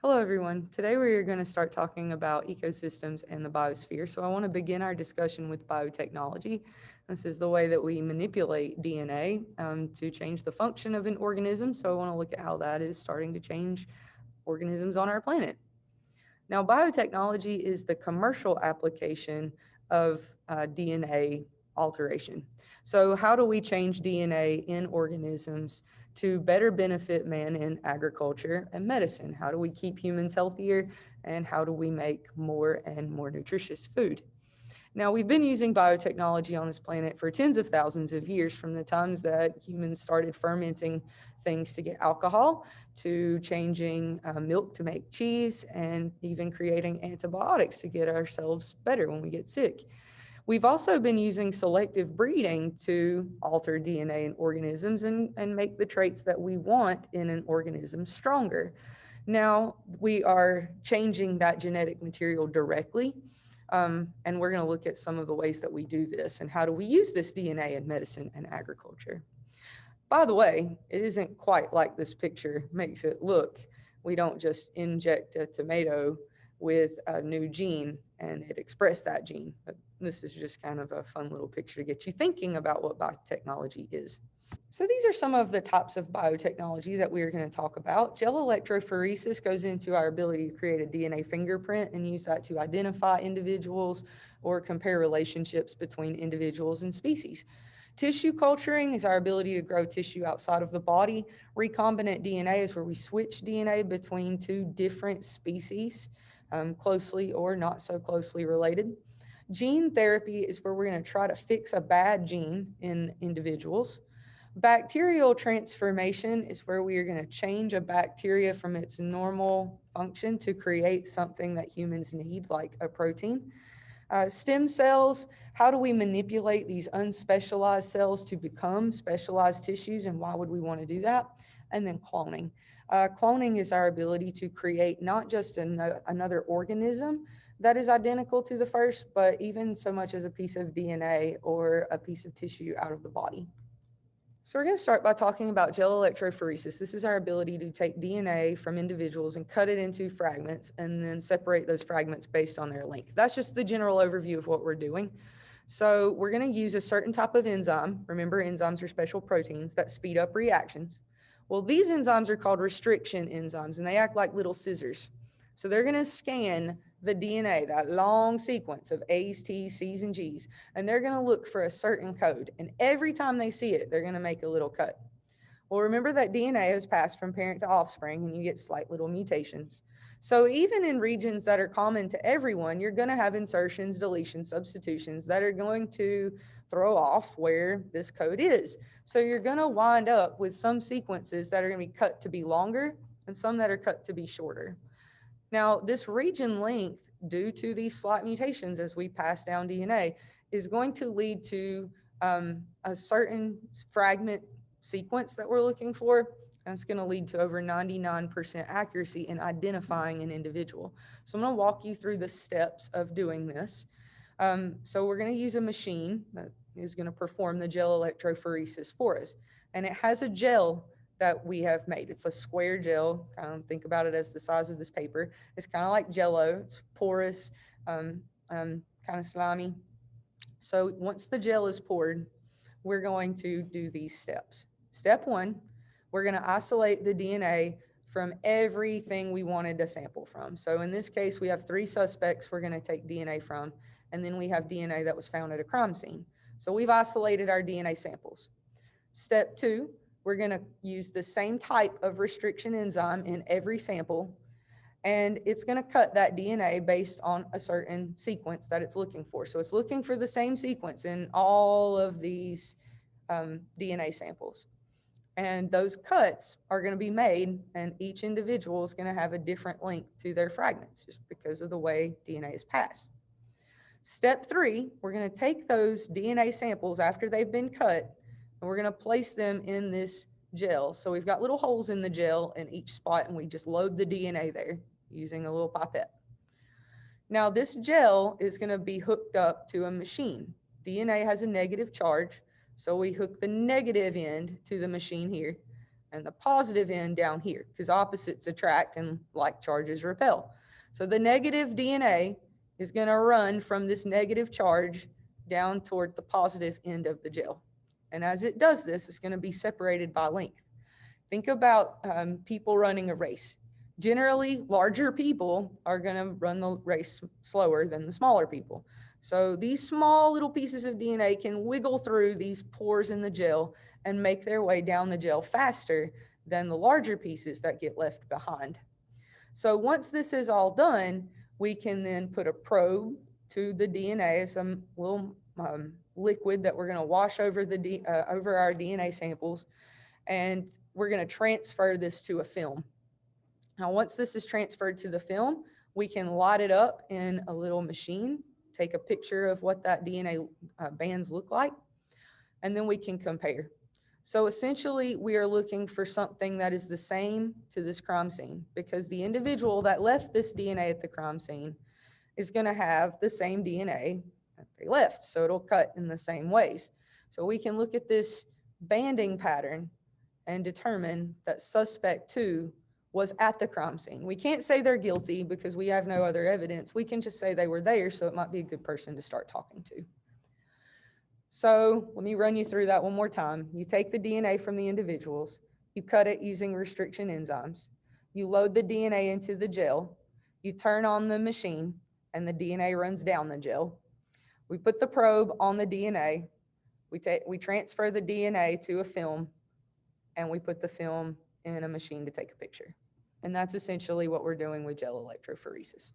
Hello, everyone. Today we are going to start talking about ecosystems and the biosphere. So I want to begin our discussion with biotechnology. This is the way that we manipulate DNA to change the function of an organism. So I want to look at how that is starting to change organisms on our planet. Now, biotechnology is the commercial application of DNA alteration. So, how do we change DNA in organisms to better benefit man in agriculture and medicine? How do we keep humans healthier? And how do we make more and more nutritious food? Now, we've been using biotechnology on this planet for tens of thousands of years, from the times that humans started fermenting things to get alcohol, to changing milk to make cheese, and even creating antibiotics to get ourselves better when we get sick. We've also been using selective breeding to alter DNA in organisms and make the traits that we want in an organism stronger. Now we are changing that genetic material directly. And we're going to look at some of the ways that we do this and how do we use this DNA in medicine and agriculture. By the way, it isn't quite like this picture makes it look. We don't just inject a tomato with a new gene and it express that gene. But this is just kind of a fun little picture to get you thinking about what biotechnology is. So these are some of the types of biotechnology that we're going to talk about. Gel electrophoresis goes into our ability to create a DNA fingerprint and use that to identify individuals or compare relationships between individuals and species. Tissue culturing is our ability to grow tissue outside of the body. Recombinant DNA is where we switch DNA between two different species, closely or not so closely related. Gene therapy is where we're going to try to fix a bad gene in individuals. Bacterial transformation is where we are going to change a bacteria from its normal function to create something that humans need, like a protein. Stem cells, how do we manipulate these unspecialized cells to become specialized tissues, and why would we want to do that? And then cloning. Cloning is our ability to create not just another organism that is identical to the first, but even so much as a piece of DNA or a piece of tissue out of the body. So we're going to start by talking about gel electrophoresis. This is our ability to take DNA from individuals and cut it into fragments and then separate those fragments based on their length. That's just the general overview of what we're doing. So we're going to use a certain type of enzyme. Remember, enzymes are special proteins that speed up reactions. Well, these enzymes are called restriction enzymes, and they act like little scissors. So they're going to scan the DNA, that long sequence of A's, T's, C's, and G's, and they're going to look for a certain code. And every time they see it, they're going to make a little cut. Well, remember that DNA is passed from parent to offspring, and you get slight little mutations. So even in regions that are common to everyone, you're going to have insertions, deletions, substitutions that are going to throw off where this code is. So you're going to wind up with some sequences that are going to be cut to be longer and some that are cut to be shorter. Now, this region length, due to these slight mutations as we pass down DNA, is going to lead to a certain fragment sequence that we're looking for. And it's going to lead to over 99% accuracy in identifying an individual. So I'm going to walk you through the steps of doing this. So we're going to use a machine that is going to perform the gel electrophoresis for us. And it has a gel that we have made. It's a square gel. Think about it as the size of this paper. It's kind of like Jell-O. It's porous, kind of slimy. So once the gel is poured, we're going to do these steps. Step one, we're going to isolate the DNA from everything we wanted to sample from. So in this case, we have 3 suspects we're going to take DNA from, and then we have DNA that was found at a crime scene. So we've isolated our DNA samples. Step two, we're going to use the same type of restriction enzyme in every sample, and it's going to cut that DNA based on a certain sequence that it's looking for. So it's looking for the same sequence in all of these DNA samples. And those cuts are going to be made, and each individual is going to have a different length to their fragments just because of the way DNA is passed. Step three, we're going to take those DNA samples after they've been cut, and we're going to place them in this gel. So we've got little holes in the gel in each spot, and we just load the DNA there using a little pipette. Now this gel is going to be hooked up to a machine. DNA has a negative charge, so we hook the negative end to the machine here, and the positive end down here, because opposites attract and like charges repel. So the negative DNA is going to run from this negative charge down toward the positive end of the gel. And as it does this, it's going to be separated by length. Think about people running a race. Generally, larger people are going to run the race slower than the smaller people. So these small little pieces of DNA can wiggle through these pores in the gel and make their way down the gel faster than the larger pieces that get left behind. So once this is all done, we can then put a probe to the DNA, some little liquid that we're going to wash over over our DNA samples, and we're going to transfer this to a film. Now, once this is transferred to the film, we can light it up in a little machine, take a picture of what that DNA bands look like, and then we can compare. So essentially, we are looking for something that is the same to this crime scene, because the individual that left this DNA at the crime scene is going to have the same DNA that they left. So it'll cut in the same ways. So we can look at this banding pattern and determine that suspect 2 was at the crime scene. We can't say they're guilty because we have no other evidence. We can just say they were there, so it might be a good person to start talking to. So let me run you through that one more time. You take the DNA from the individuals, you cut it using restriction enzymes, you load the DNA into the gel, you turn on the machine, and the DNA runs down the gel. We put the probe on the DNA, we transfer the DNA to a film, and we put the film in a machine to take a picture. And that's essentially what we're doing with gel electrophoresis.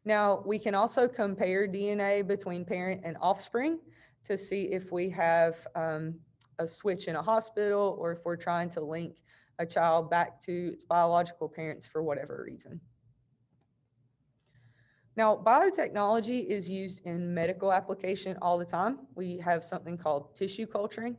Now, we can also compare DNA between parent and offspring to see if we have a switch in a hospital, or if we're trying to link a child back to its biological parents for whatever reason. Now, biotechnology is used in medical application all the time. We have something called tissue culturing,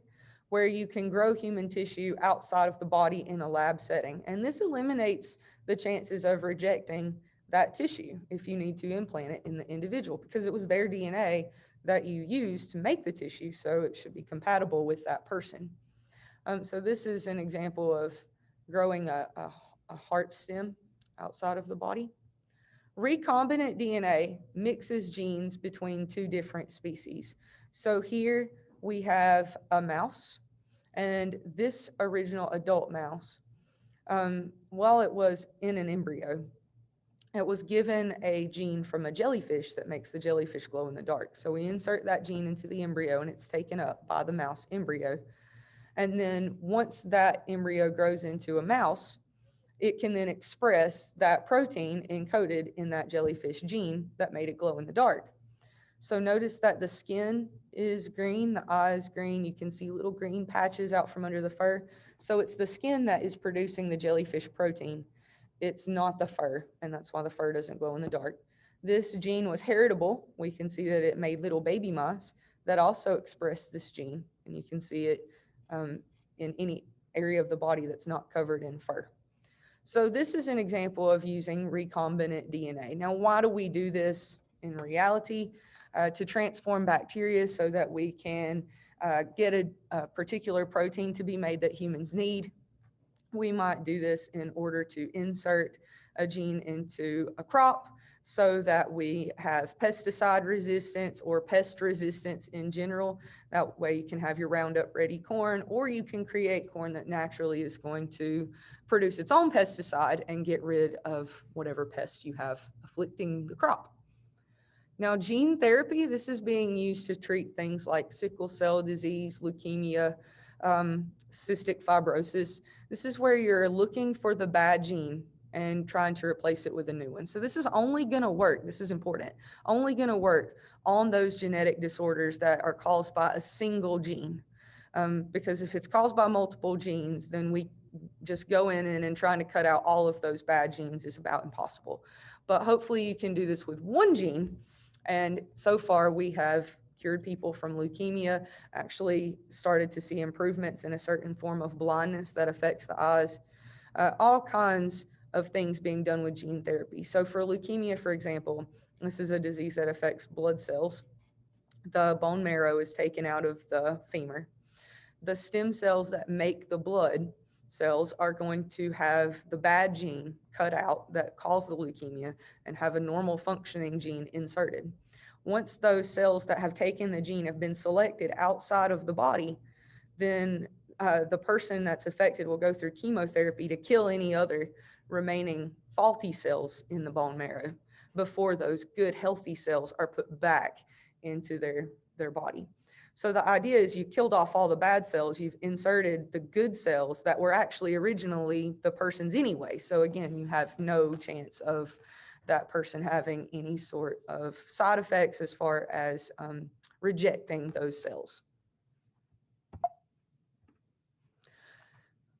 where you can grow human tissue outside of the body in a lab setting. And this eliminates the chances of rejecting that tissue if you need to implant it in the individual, because it was their DNA that you used to make the tissue, so it should be compatible with that person. So this is an example of growing a heart stem outside of the body. Recombinant DNA mixes genes between 2 different species. So here we have a mouse, and this original adult mouse, while it was in an embryo, it was given a gene from a jellyfish that makes the jellyfish glow in the dark. So we insert that gene into the embryo, and it's taken up by the mouse embryo. And then once that embryo grows into a mouse, it can then express that protein encoded in that jellyfish gene that made it glow in the dark. So notice that the skin is green, the eye is green. You can see little green patches out from under the fur. So it's the skin that is producing the jellyfish protein. It's not the fur, and that's why the fur doesn't glow in the dark. This gene was heritable. We can see that it made little baby mice that also expressed this gene, and you can see it in any area of the body that's not covered in fur. So this is an example of using recombinant DNA. Now, why do we do this in reality? To transform bacteria so that we can get a particular protein to be made that humans need. We might do this in order to insert a gene into a crop so that we have pesticide resistance or pest resistance in general. That way you can have your Roundup Ready corn, or you can create corn that naturally is going to produce its own pesticide and get rid of whatever pest you have afflicting the crop. Now, gene therapy, this is being used to treat things like sickle cell disease, leukemia, cystic fibrosis. This is where you're looking for the bad gene and trying to replace it with a new one. So this is only going to work, this is important, only going to work on those genetic disorders that are caused by a single gene. Because if it's caused by multiple genes, then we just go in and trying to cut out all of those bad genes is about impossible. But hopefully you can do this with one gene. And so far we have cured people from leukemia, actually started to see improvements in a certain form of blindness that affects the eyes, all kinds of things being done with gene therapy. So for leukemia, for example, this is a disease that affects blood cells. The bone marrow is taken out of the femur. The stem cells that make the blood cells are going to have the bad gene cut out that caused the leukemia and have a normal functioning gene inserted. Once those cells that have taken the gene have been selected outside of the body, then the person that's affected will go through chemotherapy to kill any other remaining faulty cells in the bone marrow before those good healthy cells are put back into their body. So the idea is you killed off all the bad cells, you've inserted the good cells that were actually originally the person's anyway. So again, you have no chance of that person having any sort of side effects as far as rejecting those cells.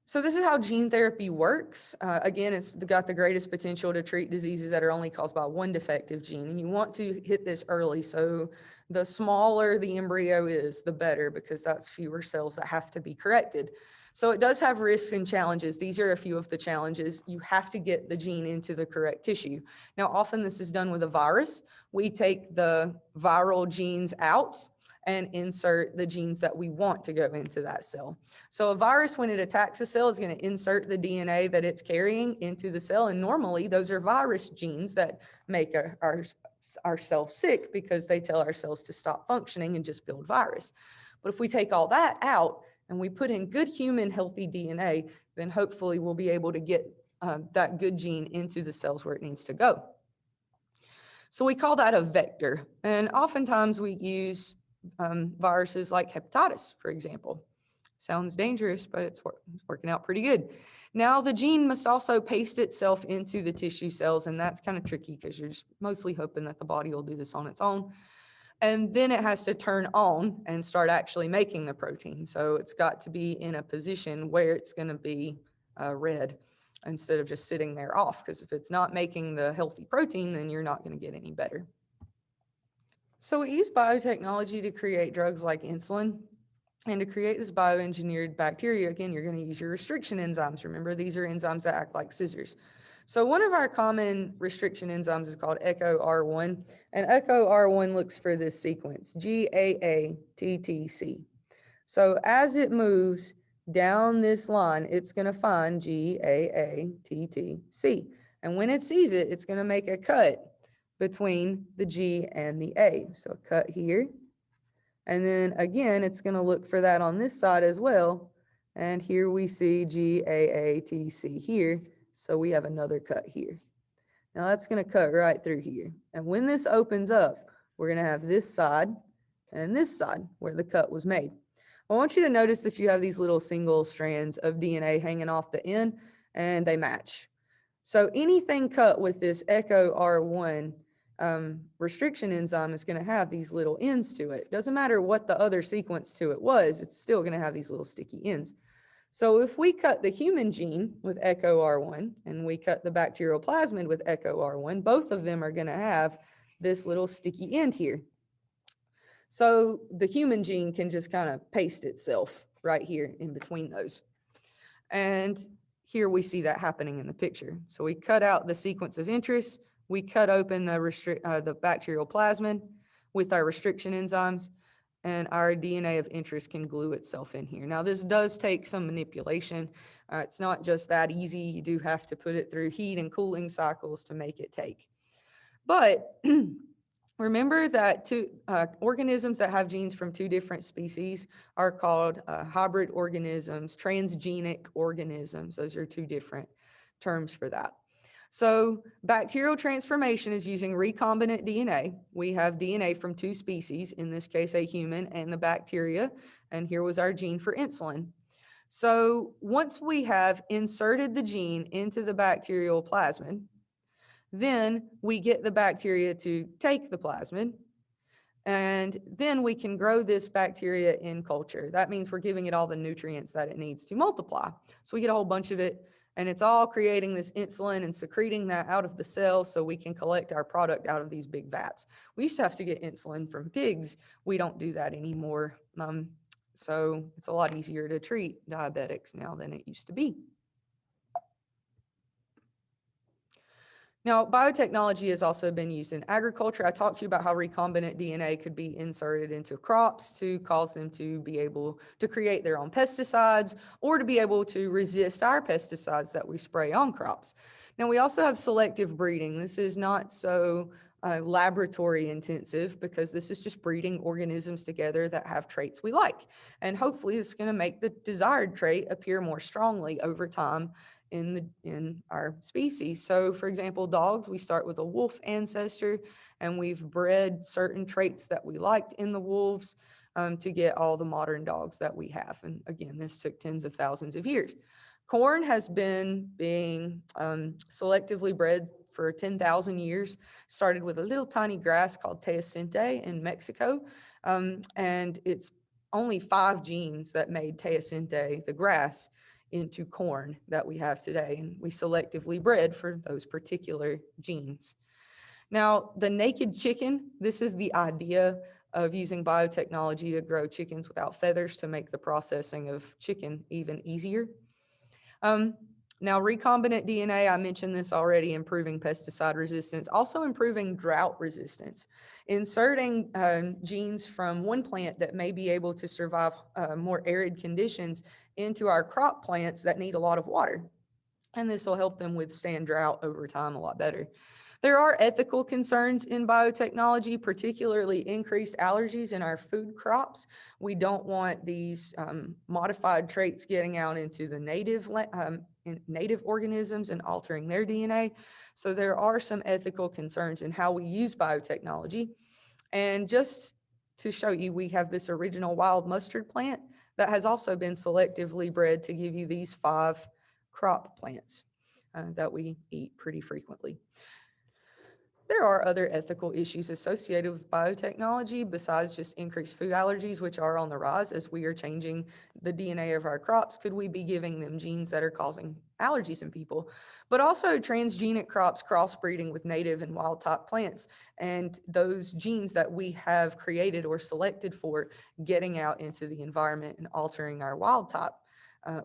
So this is how gene therapy works. Again, it's got the greatest potential to treat diseases that are only caused by one defective gene. And you want to hit this early. So the smaller the embryo is, the better, because that's fewer cells that have to be corrected. So it does have risks and challenges. These are a few of the challenges. You have to get the gene into the correct tissue. Now, often this is done with a virus. We take the viral genes out and insert the genes that we want to go into that cell. So a virus, when it attacks a cell, is going to insert the DNA that it's carrying into the cell. And normally those are virus genes that make our cells sick because they tell our cells to stop functioning and just build virus. But if we take all that out and we put in good human healthy DNA, then hopefully we'll be able to get that good gene into the cells where it needs to go. So we call that a vector. And oftentimes we use viruses like hepatitis, for example. Sounds dangerous, but it's working out pretty good. Now, the gene must also paste itself into the tissue cells, and that's kind of tricky because you're just mostly hoping that the body will do this on its own. And then it has to turn on and start actually making the protein. So it's got to be in a position where it's going to be red instead of just sitting there off, because if it's not making the healthy protein, then you're not going to get any better. So we use biotechnology to create drugs like insulin. And to create this bioengineered bacteria, again, you're going to use your restriction enzymes. Remember, these are enzymes that act like scissors. So one of our common restriction enzymes is called ECHO-R1. And ECHO-R1 looks for this sequence, GAATTC. So as it moves down this line, it's going to find GAATTC. And when it sees it, it's going to make a cut between the G and the A. So a cut here. And then again, it's going to look for that on this side as well. And here we see GAATC here. So we have another cut here. Now that's going to cut right through here. And when this opens up, we're going to have this side and this side where the cut was made. I want you to notice that you have these little single strands of DNA hanging off the end, and they match. So anything cut with this ECHO-R1 restriction enzyme is going to have these little ends to it. Doesn't matter what the other sequence to it was, it's still going to have these little sticky ends. So if we cut the human gene with ECHO-R1 and we cut the bacterial plasmid with ECHO-R1, both of them are going to have this little sticky end here. So the human gene can just kind of paste itself right here in between those. And here we see that happening in the picture. So we cut out the sequence of interest, we cut open the bacterial plasmid with our restriction enzymes, and our DNA of interest can glue itself in here. Now, this does take some manipulation. It's not just that easy. You do have to put it through heat and cooling cycles to make it take. But remember that organisms that have genes from two different species are called hybrid organisms, transgenic organisms. Those are two different terms for that. So bacterial transformation is using recombinant DNA. We have DNA from two species, in this case, a human and the bacteria. And here was our gene for insulin. So once we have inserted the gene into the bacterial plasmid, then we get the bacteria to take the plasmid, and then we can grow this bacteria in culture. That means we're giving it all the nutrients that it needs to multiply. So we get a whole bunch of it, and it's all creating this insulin and secreting that out of the cell so we can collect our product out of these big vats. We used to have to get insulin from pigs. We don't do that anymore. So it's a lot easier to treat diabetics now than it used to be. Now, biotechnology has also been used in agriculture. I talked to you about how recombinant DNA could be inserted into crops to cause them to be able to create their own pesticides or to be able to resist our pesticides that we spray on crops. Now, we also have selective breeding. This is not so laboratory intensive because this is just breeding organisms together that have traits we like. And hopefully it's going to make the desired trait appear more strongly over time in our species. So for example, dogs, we start with a wolf ancestor and we've bred certain traits that we liked in the wolves to get all the modern dogs that we have. And again, this took tens of thousands of years. Corn has been being selectively bred for 10,000 years, started with a little tiny grass called teosinte in Mexico. And it's only 5 genes that made teosinte, the grass, into corn that we have today. And we selectively bred for those particular genes. Now, the naked chicken, this is the idea of using biotechnology to grow chickens without feathers to make the processing of chicken even easier. Now, recombinant DNA, I mentioned this already, improving pesticide resistance, also improving drought resistance. Inserting genes from one plant that may be able to survive more arid conditions into our crop plants that need a lot of water. And this will help them withstand drought over time a lot better. There are ethical concerns in biotechnology, particularly increased allergies in our food crops. We don't want these modified traits getting out into the native organisms and altering their DNA. So there are some ethical concerns in how we use biotechnology. And just to show you, we have this original wild mustard plant that has also been selectively bred to give you these 5 crop plants that we eat pretty frequently. There are other ethical issues associated with biotechnology besides just increased food allergies, which are on the rise as we are changing the DNA of our crops. Could we be giving them genes that are causing allergies in people? But also transgenic crops crossbreeding with native and wild type plants, and those genes that we have created or selected for getting out into the environment and altering our wild type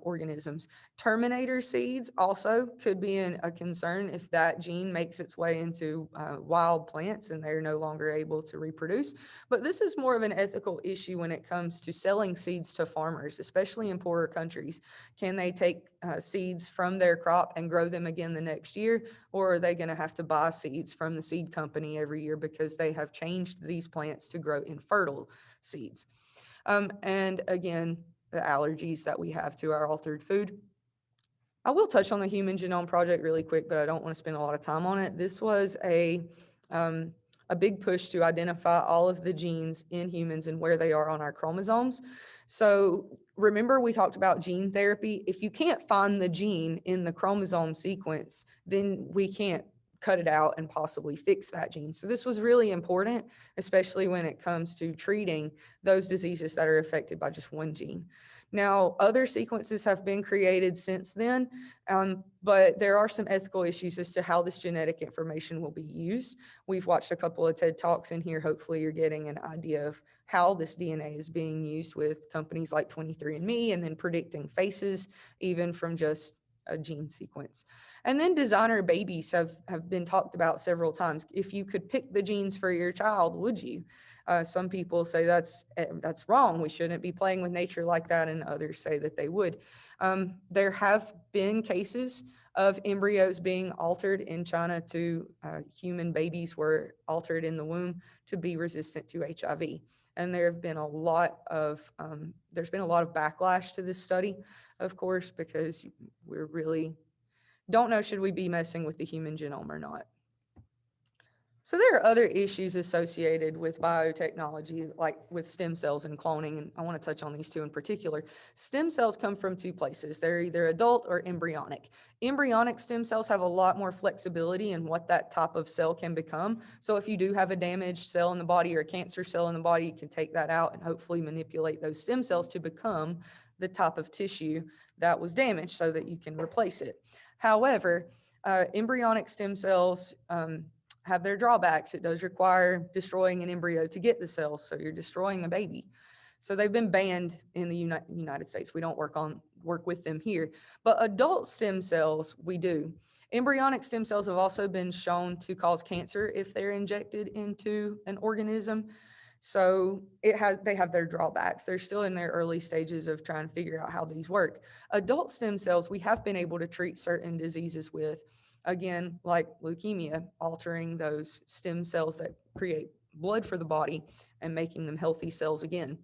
organisms. Terminator seeds also could be a concern if that gene makes its way into wild plants and they're no longer able to reproduce. But this is more of an ethical issue when it comes to selling seeds to farmers, especially in poorer countries. Can they take seeds from their crop and grow them again the next year? Or are they going to have to buy seeds from the seed company every year because they have changed these plants to grow infertile seeds? And again, the allergies that we have to our altered food. I will touch on the Human Genome Project really quick, but I don't want to spend a lot of time on it. This was a big push to identify all of the genes in humans and where they are on our chromosomes. So remember we talked about gene therapy. If you can't find the gene in the chromosome sequence, then we can't cut it out and possibly fix that gene. So this was really important, especially when it comes to treating those diseases that are affected by just one gene. Now, other sequences have been created since then, but there are some ethical issues as to how this genetic information will be used. We've watched a couple of TED Talks in here. Hopefully you're getting an idea of how this DNA is being used with companies like 23andMe and then predicting faces, even from just a gene sequence. And then designer babies have been talked about several times. If you could pick the genes for your child, would you? Some people say that's wrong. We shouldn't be playing with nature like that, and others say that they would. There have been cases of embryos being altered in China to human babies were altered in the womb to be resistant to HIV. And there have been a lot of there's been a lot of backlash to this study, of course, because we're really don't know should we be messing with the human genome or not. So there are other issues associated with biotechnology, like with stem cells and cloning, and I want to touch on these two in particular. Stem cells come from 2 places. They're either adult or embryonic. Embryonic stem cells have a lot more flexibility in what that type of cell can become. So if you do have a damaged cell in the body or a cancer cell in the body, you can take that out and hopefully manipulate those stem cells to become the type of tissue that was damaged so that you can replace it. However, embryonic stem cells have their drawbacks. It does require destroying an embryo to get the cells, so you're destroying a baby. So they've been banned in the United States. We don't work with them here. But adult stem cells, we do. Embryonic stem cells have also been shown to cause cancer if they're injected into an organism. So they have their drawbacks. They're still in their early stages of trying to figure out how these work. Adult stem cells, we have been able to treat certain diseases with, again, like leukemia, altering those stem cells that create blood for the body and making them healthy cells again.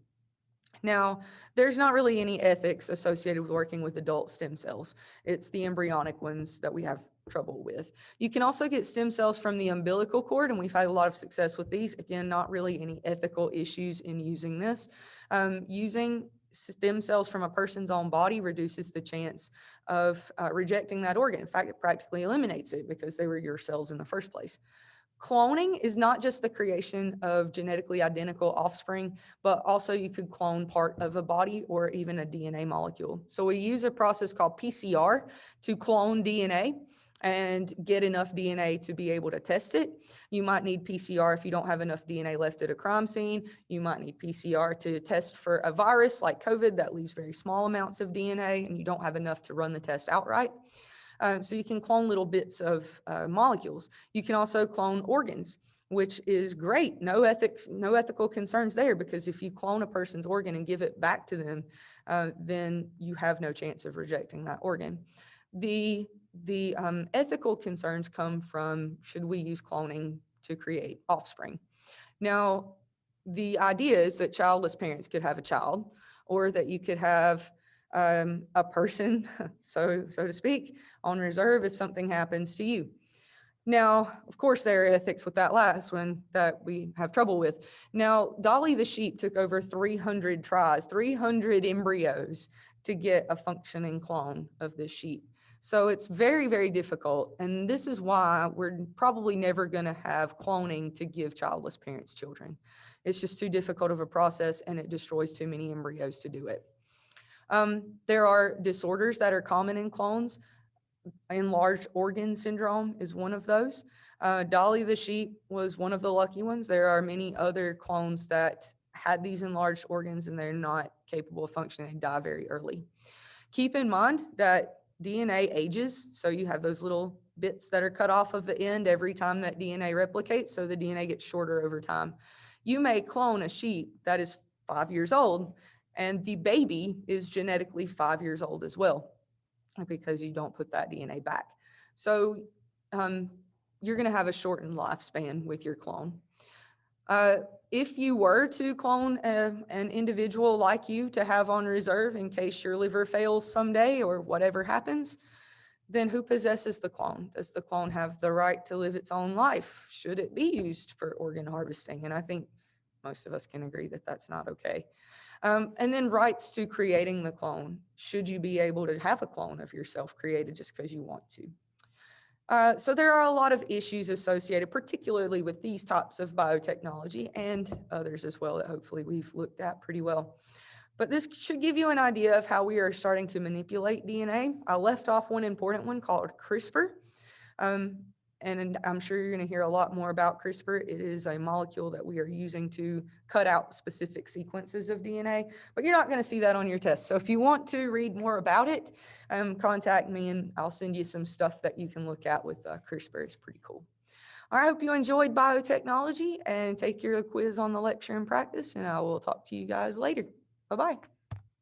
Now, there's not really any ethics associated with working with adult stem cells. It's the embryonic ones that we have trouble with. You can also get stem cells from the umbilical cord, and we've had a lot of success with these. Again, not really any ethical issues in using this. Using stem cells from a person's own body reduces the chance of rejecting that organ. In fact, it practically eliminates it because they were your cells in the first place. Cloning is not just the creation of genetically identical offspring, but also you could clone part of a body or even a DNA molecule. So we use a process called PCR to clone DNA and get enough DNA to be able to test it. You might need PCR if you don't have enough DNA left at a crime scene. You might need PCR to test for a virus like COVID that leaves very small amounts of DNA and you don't have enough to run the test outright. So you can clone little bits of molecules. You can also clone organs, which is great. No ethical concerns there, because if you clone a person's organ and give it back to them, then you have no chance of rejecting that organ. The ethical concerns come from, should we use cloning to create offspring? Now, the idea is that childless parents could have a child, or that you could have a person, so to speak, on reserve if something happens to you. Now, of course, there are ethics with that last one that we have trouble with. Now, Dolly the sheep took over 300 tries, 300 embryos to get a functioning clone of this sheep. So it's very, very difficult. And this is why we're probably never going to have cloning to give childless parents children. It's just too difficult of a process and it destroys too many embryos to do it. There are disorders that are common in clones. Enlarged organ syndrome is one of those. Dolly the sheep was one of the lucky ones. There are many other clones that had these enlarged organs and they're not capable of functioning. They die very early. Keep in mind that DNA ages. So you have those little bits that are cut off of the end every time that DNA replicates. So the DNA gets shorter over time. You may clone a sheep that is 5 years old, and the baby is genetically 5 years old as well, because you don't put that DNA back. So you're going to have a shortened lifespan with your clone. If you were to clone an individual like you to have on reserve in case your liver fails someday or whatever happens, then who possesses the clone? Does the clone have the right to live its own life? Should it be used for organ harvesting? And I think most of us can agree that that's not okay. And then rights to creating the clone. Should you be able to have a clone of yourself created just because you want to? So there are a lot of issues associated, particularly with these types of biotechnology and others as well that hopefully we've looked at pretty well. But this should give you an idea of how we are starting to manipulate DNA. I left off one important one called CRISPR. And I'm sure you're going to hear a lot more about CRISPR. It is a molecule that we are using to cut out specific sequences of DNA, but you're not going to see that on your test. So if you want to read more about it, contact me and I'll send you some stuff that you can look at with CRISPR. It's pretty cool. I hope you enjoyed biotechnology and take your quiz on the lecture and practice, and I will talk to you guys later. Bye-bye.